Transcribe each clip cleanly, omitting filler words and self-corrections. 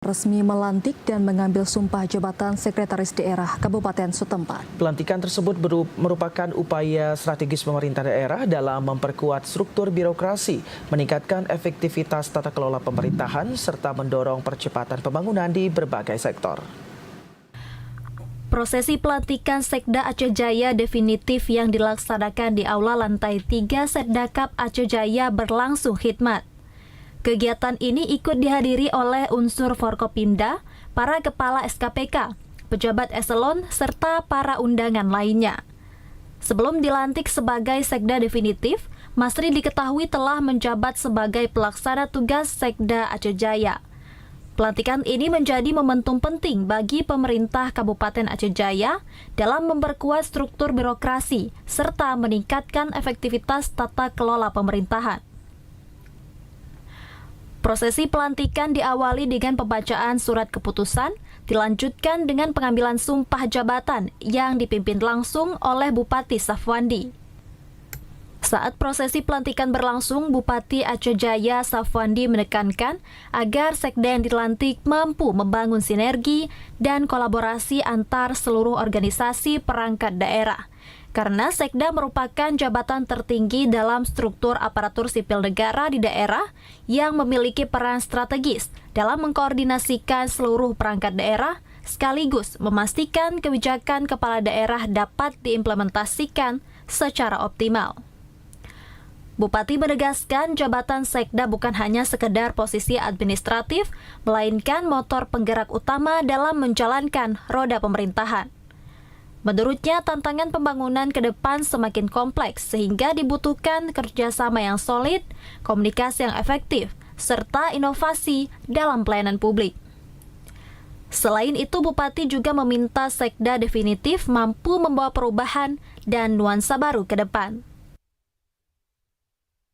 resmi melantik dan mengambil sumpah jabatan sekretaris daerah Kabupaten setempat. Pelantikan tersebut merupakan upaya strategis pemerintah daerah dalam memperkuat struktur birokrasi, meningkatkan efektivitas tata kelola pemerintahan, serta mendorong percepatan pembangunan di berbagai sektor. Prosesi pelantikan Sekda Aceh Jaya definitif yang dilaksanakan di Aula Lantai 3 Setdakap Aceh Jaya berlangsung khidmat. Kegiatan ini ikut dihadiri oleh unsur Forkopimda, para kepala SKPK, pejabat eselon, serta para undangan lainnya. Sebelum dilantik sebagai Sekda definitif, Masri diketahui telah menjabat sebagai pelaksana tugas Sekda Aceh Jaya. Pelantikan ini menjadi momentum penting bagi pemerintah Kabupaten Aceh Jaya dalam memperkuat struktur birokrasi serta meningkatkan efektivitas tata kelola pemerintahan. Prosesi pelantikan diawali dengan pembacaan surat keputusan, dilanjutkan dengan pengambilan sumpah jabatan yang dipimpin langsung oleh Bupati Safwandi. Saat prosesi pelantikan berlangsung, Bupati Aceh Jaya Safwandi menekankan agar Sekda yang dilantik mampu membangun sinergi dan kolaborasi antar seluruh organisasi perangkat daerah. Karena Sekda merupakan jabatan tertinggi dalam struktur aparatur sipil negara di daerah yang memiliki peran strategis dalam mengkoordinasikan seluruh perangkat daerah, sekaligus memastikan kebijakan kepala daerah dapat diimplementasikan secara optimal. Bupati menegaskan jabatan Sekda bukan hanya sekedar posisi administratif, melainkan motor penggerak utama dalam menjalankan roda pemerintahan. Menurutnya, tantangan pembangunan ke depan semakin kompleks sehingga dibutuhkan kerjasama yang solid, komunikasi yang efektif, serta inovasi dalam pelayanan publik. Selain itu, Bupati juga meminta Sekda definitif mampu membawa perubahan dan nuansa baru ke depan.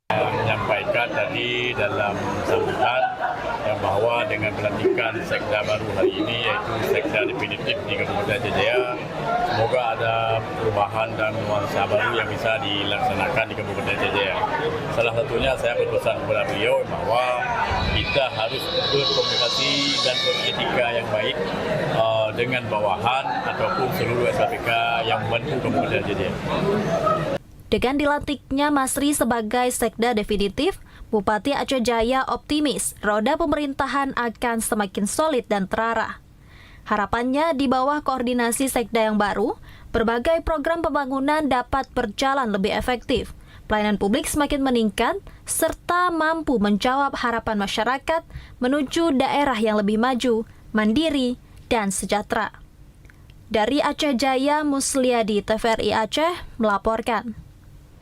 Menyampaikan tadi dalam sambutan bahwa dengan pelantikan Sekda baru hari ini, yaitu Sekda definitif di Kabupaten Aceh Jaya, semoga ada perubahan dan nuansa baru yang bisa dilaksanakan di Kabupaten Aceh Jaya. Salah satunya saya berpesan kepada beliau bahwa kita harus berkomunikasi dan beretika yang baik dengan bawahan ataupun seluruh SKPK yang membantu Kabupaten Aceh Jaya. Dengan dilantiknya Masri sebagai Sekda definitif, Bupati Aceh Jaya optimis roda pemerintahan akan semakin solid dan terarah. Harapannya di bawah koordinasi Sekda yang baru, berbagai program pembangunan dapat berjalan lebih efektif, pelayanan publik semakin meningkat, serta mampu menjawab harapan masyarakat menuju daerah yang lebih maju, mandiri, dan sejahtera. Dari Aceh Jaya, Musliadi, TVRI Aceh melaporkan.